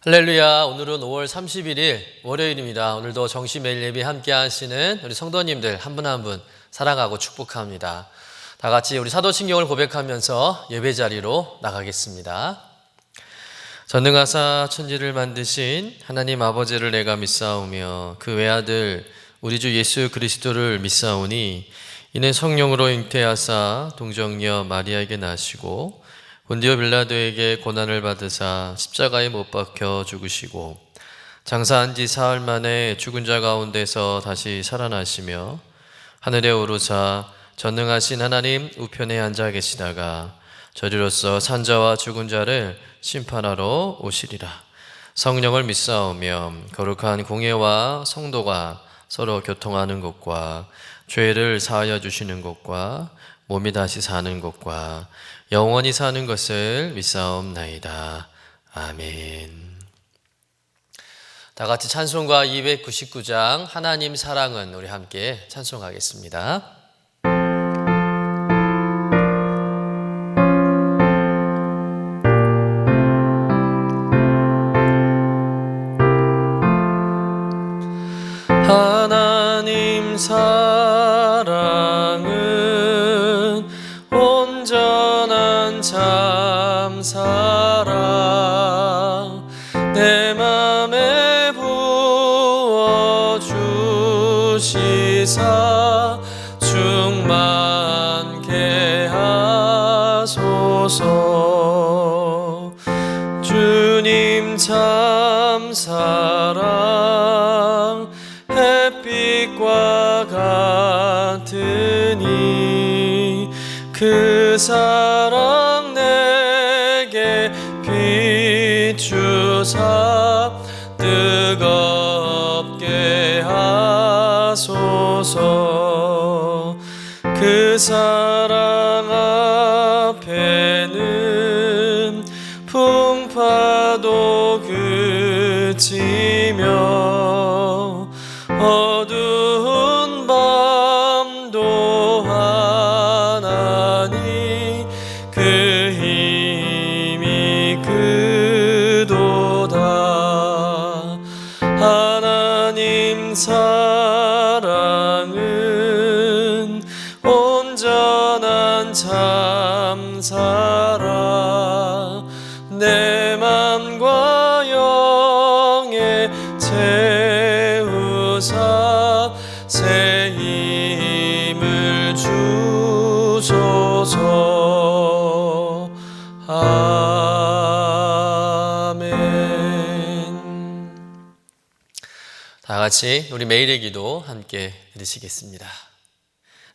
할렐루야. 오늘은 5월 31일 월요일입니다. 오늘도 정시 매일 예배 함께 하시는 우리 성도님들 한 분 한 분 사랑하고 축복합니다. 다 같이 우리 사도신경을 고백하면서 예배 자리로 나가겠습니다. 전능하사 천지를 만드신 하나님 아버지를 내가 믿사오며 그 외아들 우리 주 예수 그리스도를 믿사오니 이는 성령으로 잉태하사 동정녀 마리아에게 나시고 본디오 빌라도에게 고난을 받으사 십자가에 못 박혀 죽으시고 장사한 지 사흘 만에 죽은 자 가운데서 다시 살아나시며 하늘에 오르사 전능하신 하나님 우편에 앉아 계시다가 저리로서 산자와 죽은 자를 심판하러 오시리라. 성령을 믿사오며 거룩한 공예와 성도가 서로 교통하는 것과 죄를 사하여 주시는 것과 몸이 다시 사는 것과 영원히 사는 것을 믿사옵나이다. 아멘. 다 같이 찬송가 299장 하나님 사랑은 우리 함께 찬송하겠습니다. 하나님 사랑은 온전한 참사랑 내 맘에 부어주시사 충만케 하소서. 주님 참사랑 햇빛과 같으니 그 사랑 내게 비추사 뜨겁게 하소서. 그 사랑 앞에는 풍파도 그치며 어두운 밤도 하나니 그 힘이 크도다. 하나님 사랑은 온전한 참사랑 내 맘과 영에 채우사 새 힘을 주소서. 아멘. 다 같이 우리 매일의 기도 함께 드리시겠습니다.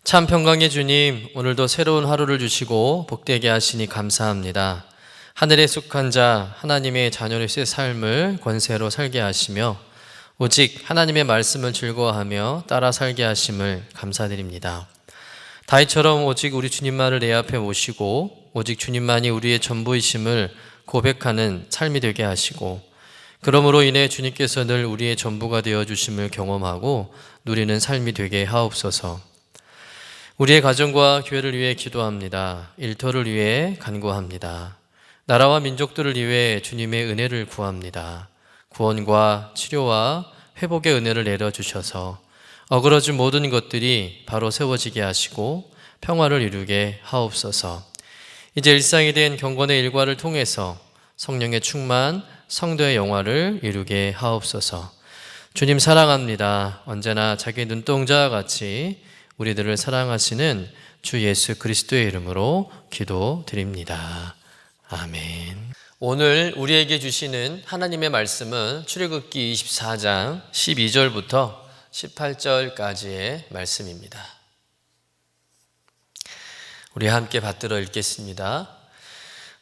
참 평강의 주님, 오늘도 새로운 하루를 주시고 복되게 하시니 감사합니다. 하늘에 속한 자 하나님의 자녀로서의 삶을 권세로 살게 하시며 오직 하나님의 말씀을 즐거워하며 따라 살게 하심을 감사드립니다. 다윗처럼 오직 우리 주님만을 내 앞에 모시고 오직 주님만이 우리의 전부이심을 고백하는 삶이 되게 하시고 그러므로 인해 주님께서 늘 우리의 전부가 되어주심을 경험하고 누리는 삶이 되게 하옵소서. 우리의 가정과 교회를 위해 기도합니다. 일터를 위해 간구합니다. 나라와 민족들을 위해 주님의 은혜를 구합니다. 구원과 치료와 회복의 은혜를 내려주셔서 어그러진 모든 것들이 바로 세워지게 하시고 평화를 이루게 하옵소서. 이제 일상이 된 경건의 일과를 통해서 성령의 충만, 성도의 영화를 이루게 하옵소서. 주님 사랑합니다. 언제나 자기 눈동자와 같이 우리들을 사랑하시는 주 예수 그리스도의 이름으로 기도드립니다. 아멘. 오늘 우리에게 주시는 하나님의 말씀은 출애굽기 24장 12절부터 18절까지의 말씀입니다. 우리 함께 받들어 읽겠습니다.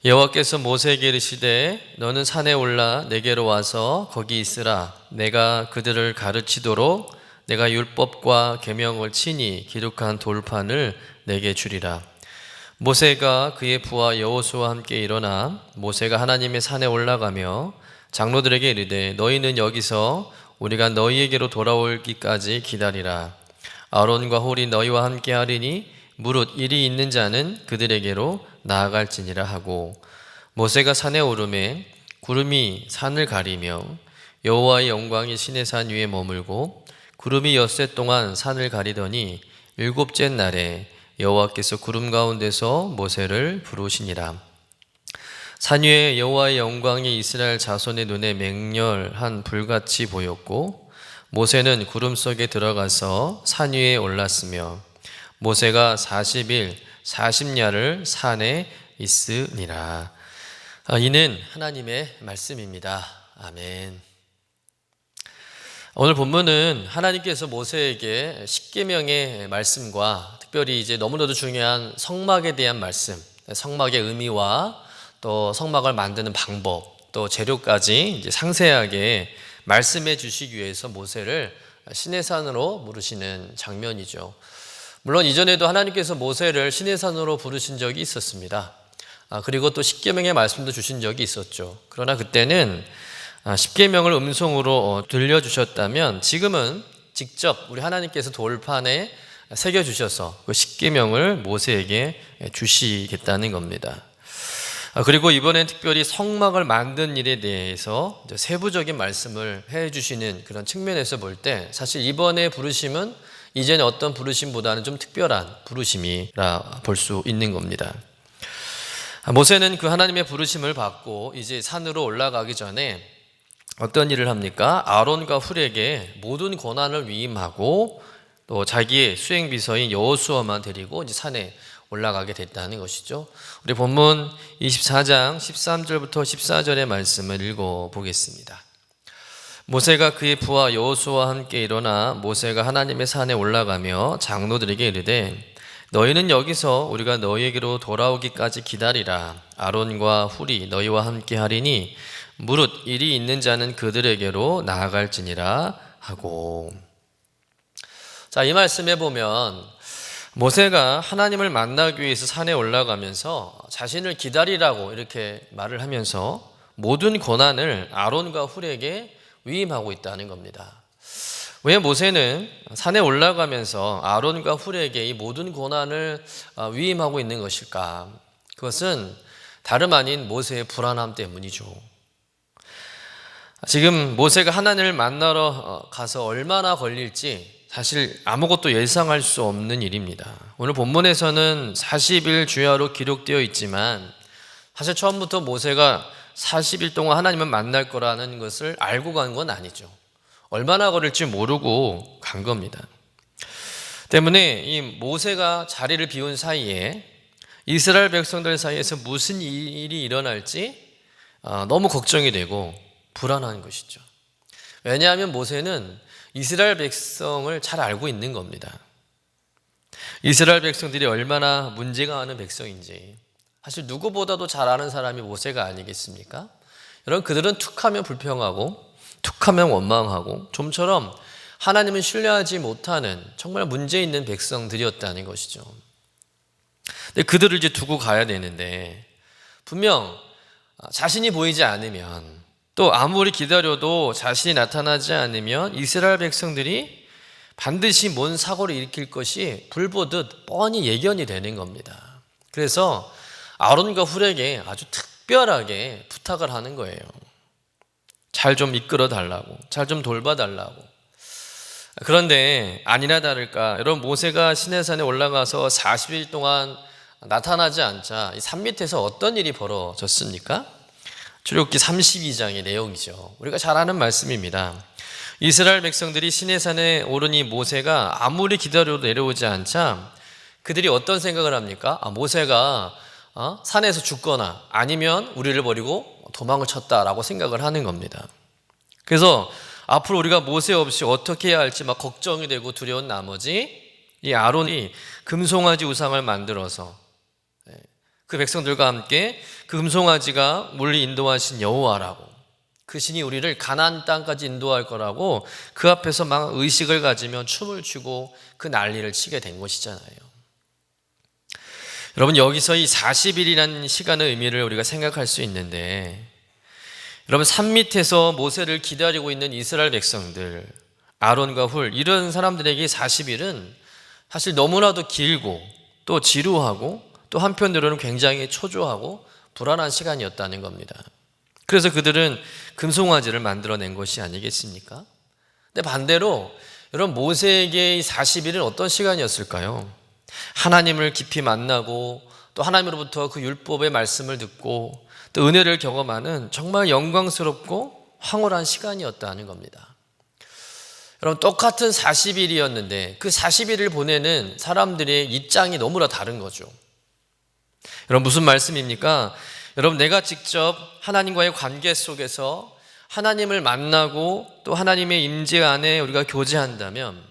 여호와께서 모세에게 이르시되 너는 산에 올라 내게로 와서 거기 있으라. 내가 그들을 가르치도록 내가 율법과 계명을 친히 기록한 돌판을 내게 주리라. 모세가 그의 부하 여호수아와 함께 일어나 모세가 하나님의 산에 올라가며 장로들에게 이르되 너희는 여기서 우리가 너희에게로 돌아오기까지 기다리라. 아론과 홀이 너희와 함께 하리니 무릇 일이 있는 자는 그들에게로 나아갈지니라 하고 모세가 산에 오르매 구름이 산을 가리며 여호와의 영광이 시내 산 위에 머물고 구름이 엿새 동안 산을 가리더니 일곱째 날에 여호와께서 구름 가운데서 모세를 부르시니라. 산 위에 여호와의 영광이 이스라엘 자손의 눈에 맹렬한 불같이 보였고 모세는 구름 속에 들어가서 산 위에 올랐으며 모세가 40일 40야를 산에 있으니라. 이는 하나님의 말씀입니다. 아멘. 오늘 본문은 하나님께서 모세에게 십계명의 말씀과 특별히 이제 너무나도 중요한 성막에 대한 말씀, 성막의 의미와 또 성막을 만드는 방법, 또 재료까지 이제 상세하게 말씀해 주시기 위해서 모세를 시내산으로 부르시는 장면이죠. 물론 이전에도 하나님께서 모세를 시내산으로 부르신 적이 있었습니다. 그리고 또 십계명의 말씀도 주신 적이 있었죠. 그러나 그때는 십계명을 음성으로 들려주셨다면 지금은 직접 우리 하나님께서 돌판에 새겨주셔서 그 십계명을 모세에게 주시겠다는 겁니다. 그리고 이번엔 특별히 성막을 만든 일에 대해서 세부적인 말씀을 해주시는 그런 측면에서 볼 때 사실 이번에 부르심은 이전에 어떤 부르심보다는 좀 특별한 부르심이라 볼 수 있는 겁니다. 모세는 그 하나님의 부르심을 받고 이제 산으로 올라가기 전에 어떤 일을 합니까? 아론과 훌에게 모든 권한을 위임하고 또 자기의 수행 비서인 여호수아만 데리고 이제 산에 올라가게 됐다는 것이죠. 우리 본문 24장 13절부터 14절의 말씀을 읽어 보겠습니다. 모세가 그의 부하 여호수아와 함께 일어나 모세가 하나님의 산에 올라가며 장로들에게 이르되 너희는 여기서 우리가 너희에게로 돌아오기까지 기다리라. 아론과 훌이 너희와 함께 하리니 무릇 일이 있는 자는 그들에게로 나아갈지니라 하고. 자, 이 말씀에 보면 모세가 하나님을 만나기 위해서 산에 올라가면서 자신을 기다리라고 이렇게 말을 하면서 모든 권한을 아론과 훌에게 위임하고 있다는 겁니다. 왜 모세는 산에 올라가면서 아론과 훌에게 이 모든 권한을 위임하고 있는 것일까? 그것은 다름 아닌 모세의 불안함 때문이죠. 지금 모세가 하나님을 만나러 가서 얼마나 걸릴지 사실 아무것도 예상할 수 없는 일입니다. 오늘 본문에서는 40일 주야로 기록되어 있지만 사실 처음부터 모세가 40일 동안 하나님을 만날 거라는 것을 알고 간 건 아니죠. 얼마나 걸릴지 모르고 간 겁니다. 때문에 이 모세가 자리를 비운 사이에 이스라엘 백성들 사이에서 무슨 일이 일어날지 너무 걱정이 되고 불안한 것이죠. 왜냐하면 모세는 이스라엘 백성을 잘 알고 있는 겁니다. 이스라엘 백성들이 얼마나 문제가 많은 백성인지 사실 누구보다도 잘 아는 사람이 모세가 아니겠습니까? 여러분, 그들은 툭하면 불평하고 툭하면 원망하고 좀처럼 하나님을 신뢰하지 못하는 정말 문제 있는 백성들이었다는 것이죠. 근데 그들을 이제 두고 가야 되는데 분명 자신이 보이지 않으면 또 아무리 기다려도 자신이 나타나지 않으면 이스라엘 백성들이 반드시 뭔 사고를 일으킬 것이 불보듯 뻔히 예견이 되는 겁니다. 그래서 아론과 훌에게 아주 특별하게 부탁을 하는 거예요. 잘 좀 이끌어 달라고, 잘 좀 돌봐 달라고. 그런데 아니나 다를까 여러분, 모세가 시내산에 올라가서 40일 동안 나타나지 않자 이 산 밑에서 어떤 일이 벌어졌습니까? 출애굽기 32장의 내용이죠. 우리가 잘 아는 말씀입니다. 이스라엘 백성들이 시내산에 오르니 모세가 아무리 기다려도 내려오지 않자 그들이 어떤 생각을 합니까? 모세가 산에서 죽거나 아니면 우리를 버리고 도망을 쳤다라고 생각을 하는 겁니다. 그래서 앞으로 우리가 모세 없이 어떻게 해야 할지 막 걱정이 되고 두려운 나머지 이 아론이 금송아지 우상을 만들어서 그 백성들과 함께 그 금송아지가 물리 인도하신 여호와라고, 그 신이 우리를 가나안 땅까지 인도할 거라고 그 앞에서 막 의식을 가지며 춤을 추고 그 난리를 치게 된 것이잖아요. 여러분, 여기서 이 40일이라는 시간의 의미를 우리가 생각할 수 있는데, 여러분, 산 밑에서 모세를 기다리고 있는 이스라엘 백성들, 아론과 훌, 이런 사람들에게 40일은 사실 너무나도 길고 또 지루하고 또 한편으로는 굉장히 초조하고 불안한 시간이었다는 겁니다. 그래서 그들은 금송아지를 만들어낸 것이 아니겠습니까? 근데 반대로 여러분, 모세에게 이 40일은 어떤 시간이었을까요? 하나님을 깊이 만나고 또 하나님으로부터 그 율법의 말씀을 듣고 또 은혜를 경험하는 정말 영광스럽고 황홀한 시간이었다는 겁니다. 여러분, 똑같은 40일이었는데 그 40일을 보내는 사람들의 입장이 너무나 다른 거죠. 여러분, 무슨 말씀입니까? 여러분, 내가 직접 하나님과의 관계 속에서 하나님을 만나고 또 하나님의 임재 안에 우리가 교제한다면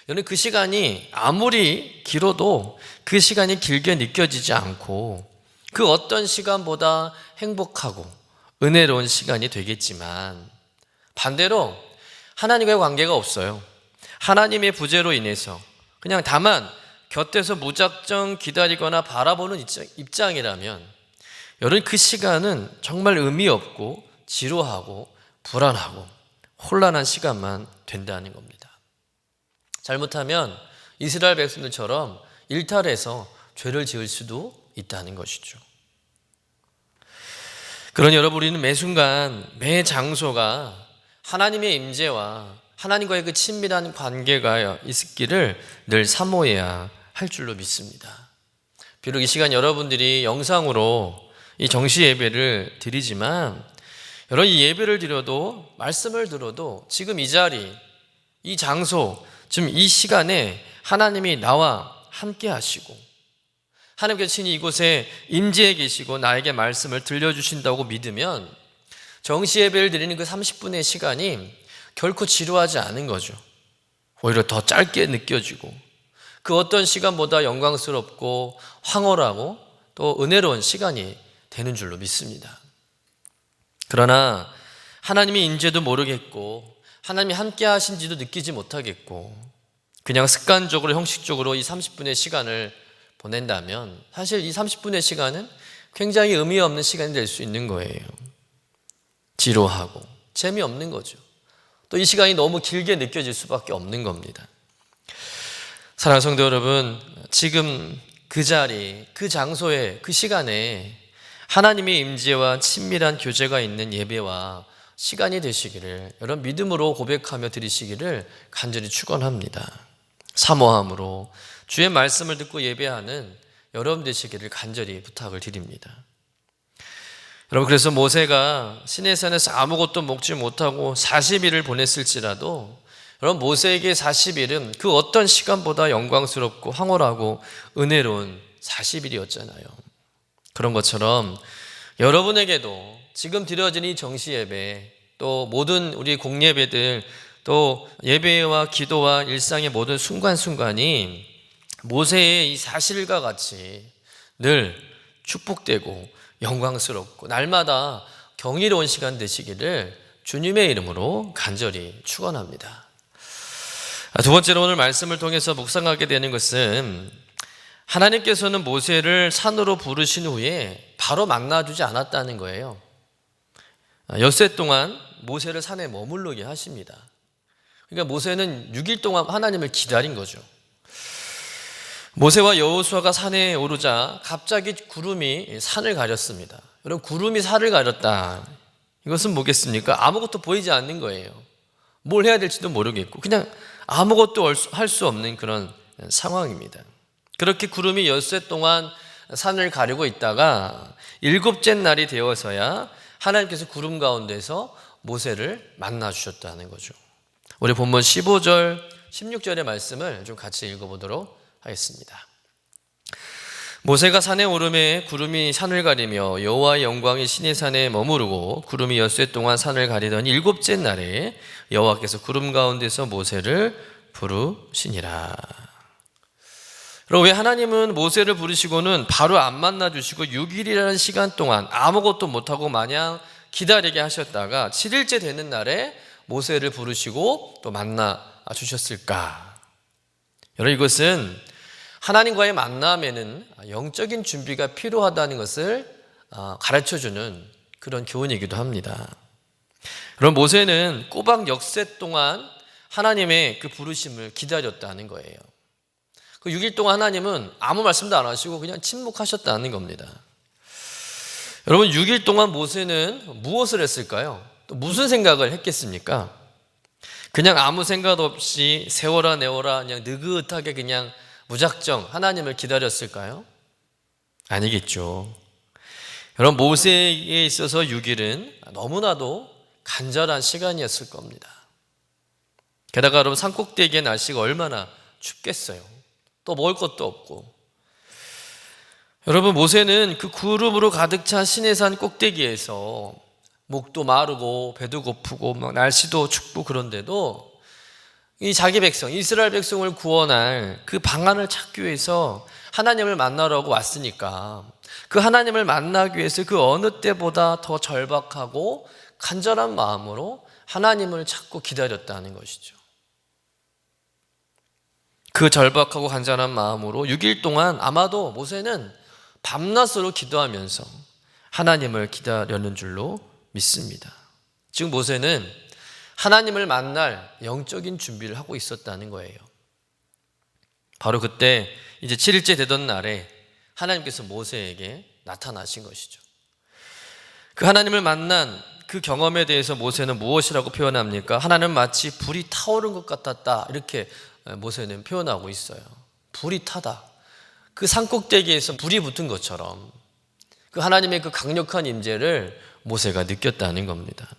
여러분, 그 시간이 아무리 길어도 그 시간이 길게 느껴지지 않고 그 어떤 시간보다 행복하고 은혜로운 시간이 되겠지만, 반대로 하나님과의 관계가 없어요. 하나님의 부재로 인해서 그냥 다만 곁에서 무작정 기다리거나 바라보는 입장이라면 여러분, 그 시간은 정말 의미 없고 지루하고 불안하고 혼란한 시간만 된다는 겁니다. 잘못하면 이스라엘 백성들처럼 일탈해서 죄를 지을 수도 있다는 것이죠. 그러니 여러분, 우리는 매 순간 매 장소가 하나님의 임재와 하나님과의 그 친밀한 관계가 있기를 늘 사모해야 할 줄로 믿습니다. 비록 이 시간 여러분들이 영상으로 이 정시 예배를 드리지만 여러분, 이 예배를 드려도 말씀을 들어도 지금 이 자리, 이 장소, 지금 이 시간에 하나님이 나와 함께 하시고 하나님께서 친히 이곳에 임재해 계시고 나에게 말씀을 들려주신다고 믿으면 정시 예배를 드리는 그 30분의 시간이 결코 지루하지 않은 거죠. 오히려 더 짧게 느껴지고 그 어떤 시간보다 영광스럽고 황홀하고 또 은혜로운 시간이 되는 줄로 믿습니다. 그러나 하나님의 임재도 모르겠고 하나님이 함께 하신지도 느끼지 못하겠고 그냥 습관적으로 형식적으로 이 30분의 시간을 보낸다면 사실 이 30분의 시간은 굉장히 의미 없는 시간이 될 수 있는 거예요. 지루하고 재미없는 거죠. 또 이 시간이 너무 길게 느껴질 수밖에 없는 겁니다. 사랑하는 성도 여러분, 지금 그 자리, 그 장소에, 그 시간에 하나님의 임재와 친밀한 교제가 있는 예배와 시간이 되시기를 여러분 믿음으로 고백하며 드리시기를 간절히 축원합니다. 사모함으로 주의 말씀을 듣고 예배하는 여러분 되시기를 간절히 부탁을 드립니다. 여러분, 그래서 모세가 시내산에서 아무것도 먹지 못하고 40일을 보냈을지라도 여러분, 모세에게 40일은 그 어떤 시간보다 영광스럽고 황홀하고 은혜로운 40일이었잖아요. 그런 것처럼 여러분에게도 지금 드려진 이 정시 예배, 또 모든 우리 공예배들, 또 예배와 기도와 일상의 모든 순간순간이 모세의 이 사실과 같이 늘 축복되고 영광스럽고 날마다 경이로운 시간 되시기를 주님의 이름으로 간절히 축원합니다. 두 번째로 오늘 말씀을 통해서 묵상하게 되는 것은 하나님께서는 모세를 산으로 부르신 후에 바로 만나주지 않았다는 거예요. 엿새 동안 모세를 산에 머무르게 하십니다. 그러니까 모세는 6일 동안 하나님을 기다린 거죠. 모세와 여호수아가 산에 오르자 갑자기 구름이 산을 가렸습니다. 여러분, 구름이 산을 가렸다. 이것은 뭐겠습니까? 아무것도 보이지 않는 거예요. 뭘 해야 될지도 모르겠고 그냥 아무것도 할 수 없는 그런 상황입니다. 그렇게 구름이 엿새 동안 산을 가리고 있다가 7째 날이 되어서야 하나님께서 구름 가운데서 모세를 만나 주셨다는 거죠. 우리 본문 15절, 16절의 말씀을 좀 같이 읽어보도록 하겠습니다. 모세가 산에 오르매 구름이 산을 가리며 여호와의 영광이 시내산에 머무르고 구름이 엿새 동안 산을 가리던 7째 날에 여호와께서 구름 가운데서 모세를 부르시니라. 그럼 왜 하나님은 모세를 부르시고는 바로 안 만나주시고 6일이라는 시간 동안 아무것도 못하고 마냥 기다리게 하셨다가 7일째 되는 날에 모세를 부르시고 또 만나 주셨을까? 여러분, 이것은 하나님과의 만남에는 영적인 준비가 필요하다는 것을 가르쳐주는 그런 교훈이기도 합니다. 그럼 모세는 꼬박 엿새 동안 하나님의 그 부르심을 기다렸다는 거예요. 그 6일 동안 하나님은 아무 말씀도 안 하시고 그냥 침묵하셨다는 겁니다. 여러분 6일 동안 모세는 무엇을 했을까요? 또 무슨 생각을 했겠습니까? 그냥 아무 생각 없이 세워라 내워라 그냥 느긋하게 그냥 무작정 하나님을 기다렸을까요? 아니겠죠. 여러분 모세에게 있어서 6일은 너무나도 간절한 시간이었을 겁니다. 게다가 여러분 산꼭대기의 날씨가 얼마나 춥겠어요. 또 먹을 것도 없고. 여러분 모세는 그 구름으로 가득 찬 시내산 꼭대기에서 목도 마르고 배도 고프고 막 날씨도 춥고 그런데도 이 자기 백성 이스라엘 백성을 구원할 그 방안을 찾기 위해서 하나님을 만나려고 왔으니까 그 하나님을 만나기 위해서 그 어느 때보다 더 절박하고 간절한 마음으로 하나님을 찾고 기다렸다는 것이죠. 그 절박하고 간절한 마음으로 6일 동안 아마도 모세는 밤낮으로 기도하면서 하나님을 기다렸는 줄로 믿습니다. 즉 모세는 하나님을 만날 영적인 준비를 하고 있었다는 거예요. 바로 그때 이제 7일째 되던 날에 하나님께서 모세에게 나타나신 것이죠. 그 하나님을 만난 그 경험에 대해서 모세는 무엇이라고 표현합니까? 하나님은 마치 불이 타오른 것 같았다 이렇게 모세는 표현하고 있어요. 불이 타다. 그 산꼭대기에서 불이 붙은 것처럼 그 하나님의 그 강력한 임재를 모세가 느꼈다는 겁니다.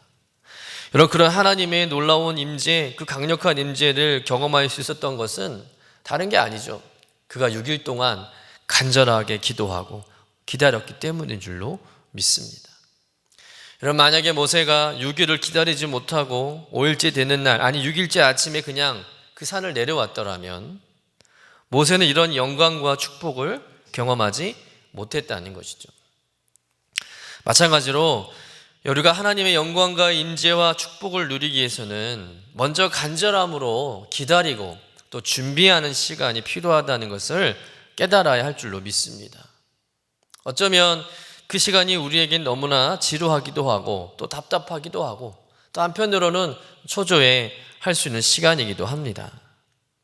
여러분 그런 하나님의 놀라운 임재, 그 강력한 임재를 경험할 수 있었던 것은 다른 게 아니죠. 그가 6일 동안 간절하게 기도하고 기다렸기 때문인 줄로 믿습니다. 여러분 만약에 모세가 6일을 기다리지 못하고 5일째 되는 날 아니 6일째 아침에 그냥 그 산을 내려왔더라면 모세는 이런 영광과 축복을 경험하지 못했다는 것이죠. 마찬가지로 우리가 하나님의 영광과 임재와 축복을 누리기 위해서는 먼저 간절함으로 기다리고 또 준비하는 시간이 필요하다는 것을 깨달아야 할 줄로 믿습니다. 어쩌면 그 시간이 우리에겐 너무나 지루하기도 하고 또 답답하기도 하고 또 한편으로는 초조해할 수 있는 시간이기도 합니다.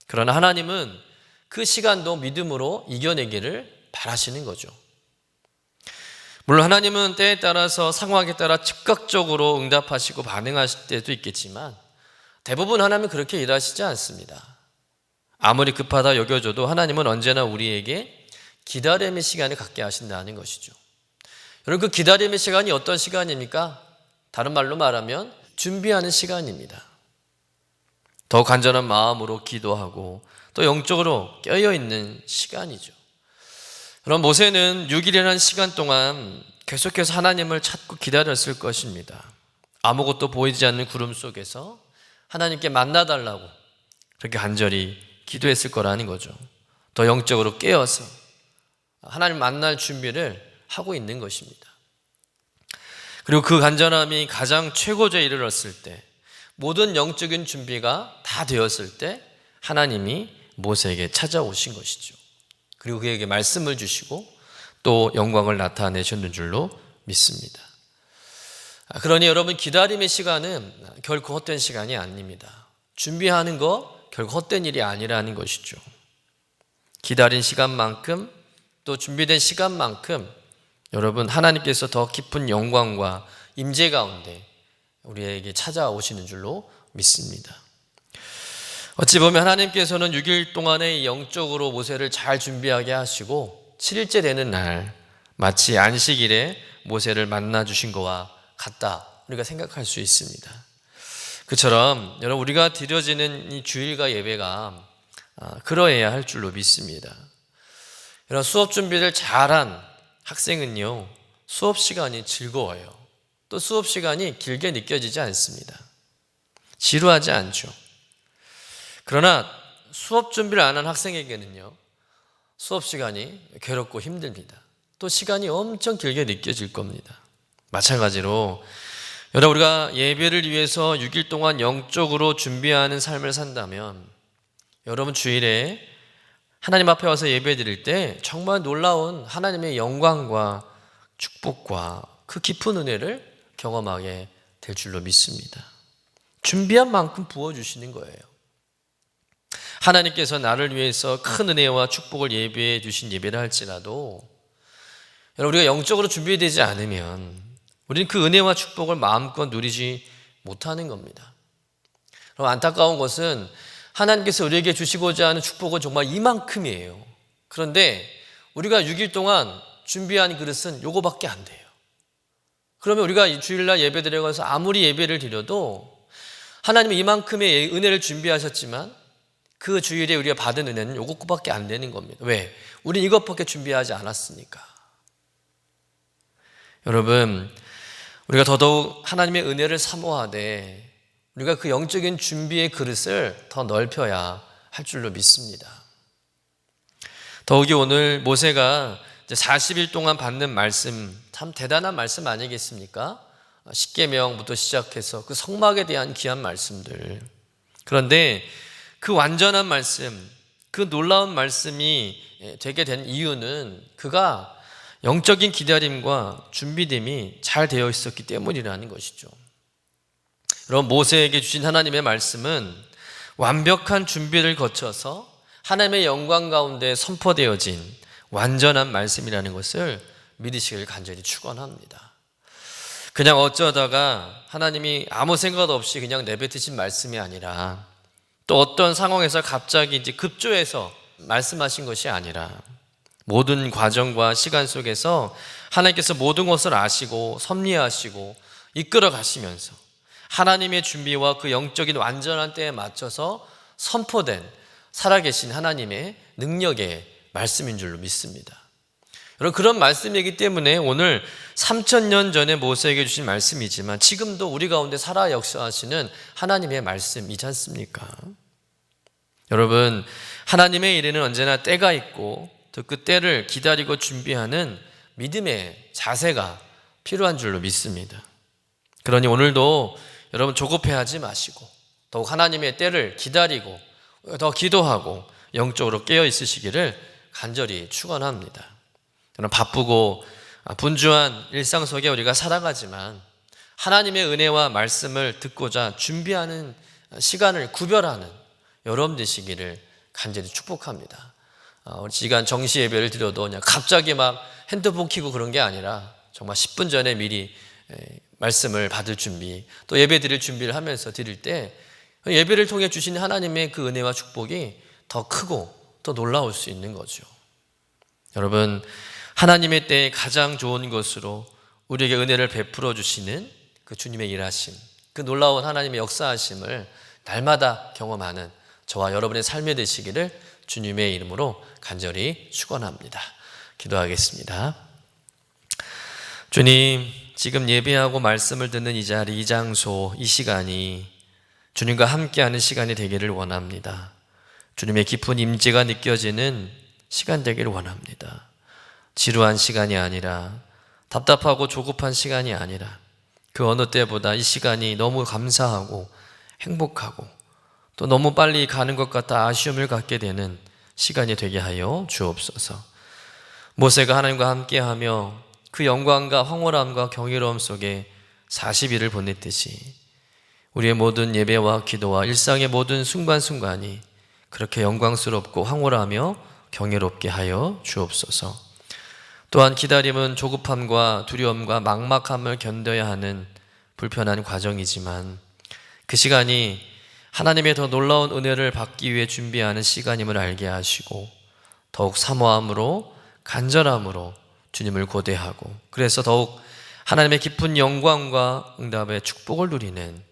그러나 하나님은 그 시간도 믿음으로 이겨내기를 바라시는 거죠. 물론 하나님은 때에 따라서 상황에 따라 즉각적으로 응답하시고 반응하실 때도 있겠지만 대부분 하나님은 그렇게 일하시지 않습니다. 아무리 급하다 여겨져도 하나님은 언제나 우리에게 기다림의 시간을 갖게 하신다는 것이죠. 여러분 그 기다림의 시간이 어떤 시간입니까? 다른 말로 말하면 준비하는 시간입니다. 더 간절한 마음으로 기도하고 또 영적으로 깨어있는 시간이죠. 그럼 모세는 6일이라는 시간 동안 계속해서 하나님을 찾고 기다렸을 것입니다. 아무것도 보이지 않는 구름 속에서 하나님께 만나달라고 그렇게 간절히 기도했을 거라는 거죠. 더 영적으로 깨어서 하나님 만날 준비를 하고 있는 것입니다. 그리고 그 간절함이 가장 최고조에 이르렀을 때 모든 영적인 준비가 다 되었을 때 하나님이 모세에게 찾아오신 것이죠. 그리고 그에게 말씀을 주시고 또 영광을 나타내셨는 줄로 믿습니다. 그러니 여러분 기다림의 시간은 결코 헛된 시간이 아닙니다. 준비하는 거 결코 헛된 일이 아니라는 것이죠. 기다린 시간만큼 또 준비된 시간만큼 여러분 하나님께서 더 깊은 영광과 임재 가운데 우리에게 찾아오시는 줄로 믿습니다. 어찌 보면 하나님께서는 6일 동안의 영적으로 모세를 잘 준비하게 하시고 7일째 되는 날 마치 안식일에 모세를 만나 주신 것과 같다 우리가 생각할 수 있습니다. 그처럼 여러분 우리가 드려지는 이 주일과 예배가 그러해야 할 줄로 믿습니다. 여러분 수업 준비를 잘한 학생은요 수업 시간이 즐거워요. 또 수업 시간이 길게 느껴지지 않습니다. 지루하지 않죠. 그러나 수업 준비를 안 한 학생에게는요 수업 시간이 괴롭고 힘듭니다. 또 시간이 엄청 길게 느껴질 겁니다. 마찬가지로 여러분 우리가 예배를 위해서 6일 동안 영적으로 준비하는 삶을 산다면 여러분 주일에 하나님 앞에 와서 예배 드릴 때 정말 놀라운 하나님의 영광과 축복과 그 깊은 은혜를 경험하게 될 줄로 믿습니다. 준비한 만큼 부어주시는 거예요. 하나님께서 나를 위해서 큰 은혜와 축복을 예배해 주신 예배를 할지라도 여러분, 우리가 영적으로 준비되지 않으면 우리는 그 은혜와 축복을 마음껏 누리지 못하는 겁니다. 그럼 안타까운 것은 하나님께서 우리에게 주시고자 하는 축복은 정말 이만큼이에요. 그런데 우리가 6일 동안 준비한 그릇은 요거밖에 안 돼요. 그러면 우리가 주일날 예배 드려가서 아무리 예배를 드려도 하나님은 이만큼의 은혜를 준비하셨지만 그 주일에 우리가 받은 은혜는 요것밖에 안 되는 겁니다. 왜? 우린 이것밖에 준비하지 않았으니까. 여러분, 우리가 더더욱 하나님의 은혜를 사모하되 우리가 그 영적인 준비의 그릇을 더 넓혀야 할 줄로 믿습니다. 더욱이 오늘 모세가 40일 동안 받는 말씀, 참 대단한 말씀 아니겠습니까? 십계명부터 시작해서 그 성막에 대한 귀한 말씀들. 그런데 그 완전한 말씀, 그 놀라운 말씀이 되게 된 이유는 그가 영적인 기다림과 준비됨이 잘 되어 있었기 때문이라는 것이죠. 여러분, 모세에게 주신 하나님의 말씀은 완벽한 준비를 거쳐서 하나님의 영광 가운데 선포되어진 완전한 말씀이라는 것을 믿으시길 간절히 축원합니다. 그냥 어쩌다가 하나님이 아무 생각 없이 그냥 내뱉으신 말씀이 아니라 또 어떤 상황에서 갑자기 이제 급조해서 말씀하신 것이 아니라 모든 과정과 시간 속에서 하나님께서 모든 것을 아시고 섭리하시고 이끌어 가시면서 하나님의 준비와 그 영적인 완전한 때에 맞춰서 선포된 살아계신 하나님의 능력의 말씀인 줄로 믿습니다. 여러분, 그런 말씀이기 때문에 오늘 3000년 전에 모세에게 주신 말씀이지만 지금도 우리 가운데 살아 역사하시는 하나님의 말씀이지 않습니까? 여러분, 하나님의 일에는 언제나 때가 있고 또 그 때를 기다리고 준비하는 믿음의 자세가 필요한 줄로 믿습니다. 그러니 오늘도 여러분 조급해하지 마시고 더욱 하나님의 때를 기다리고 더 기도하고 영적으로 깨어 있으시기를 간절히 축원합니다. 저는 바쁘고 분주한 일상 속에 우리가 살아가지만 하나님의 은혜와 말씀을 듣고자 준비하는 시간을 구별하는 여러분 되시기를 간절히 축복합니다. 우리 시간 정시 예배를 드려도 그냥 갑자기 막 핸드폰 켜고 그런 게 아니라 정말 10분 전에 미리 말씀을 받을 준비, 또 예배 드릴 준비를 하면서 드릴 때 예배를 통해 주신 하나님의 그 은혜와 축복이 더 크고 더 놀라울 수 있는 거죠. 여러분, 하나님의 때에 가장 좋은 것으로 우리에게 은혜를 베풀어 주시는 그 주님의 일하심, 그 놀라운 하나님의 역사하심을 날마다 경험하는 저와 여러분의 삶이 되시기를 주님의 이름으로 간절히 축원합니다. 기도하겠습니다. 주님, 지금 예배하고 말씀을 듣는 이 자리, 이 장소, 이 시간이 주님과 함께하는 시간이 되기를 원합니다. 주님의 깊은 임재가 느껴지는 시간 되기를 원합니다. 지루한 시간이 아니라 답답하고 조급한 시간이 아니라 그 어느 때보다 이 시간이 너무 감사하고 행복하고 또 너무 빨리 가는 것 같아 아쉬움을 갖게 되는 시간이 되게 하여 주옵소서. 모세가 하나님과 함께하며 그 영광과 황홀함과 경이로움 속에 40일을 보냈듯이 우리의 모든 예배와 기도와 일상의 모든 순간순간이 그렇게 영광스럽고 황홀하며 경이롭게 하여 주옵소서. 또한 기다림은 조급함과 두려움과 막막함을 견뎌야 하는 불편한 과정이지만 그 시간이 하나님의 더 놀라운 은혜를 받기 위해 준비하는 시간임을 알게 하시고 더욱 사모함으로 간절함으로 주님을 고대하고 그래서 더욱 하나님의 깊은 영광과 응답의 축복을 누리는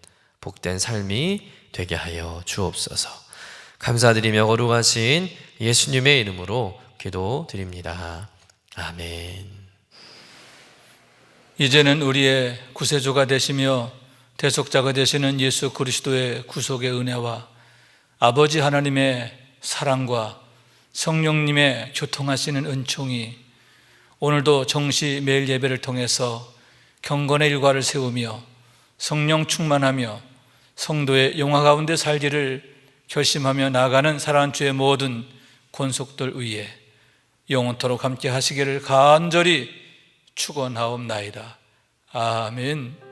복된 삶이 되게 하여 주옵소서. 감사드리며 거룩하신 예수님의 이름으로 기도드립니다. 아멘. 이제는 우리의 구세주가 되시며 대속자가 되시는 예수 그리스도의 구속의 은혜와 아버지 하나님의 사랑과 성령님의 교통하시는 은총이 오늘도 정시 매일 예배를 통해서 경건의 일과를 세우며 성령 충만하며 성도의 영화 가운데 살기를 결심하며 나아가는 사랑하는 주의 모든 권속들 위에 영원토록 함께 하시기를 간절히 축원하옵나이다. 아멘.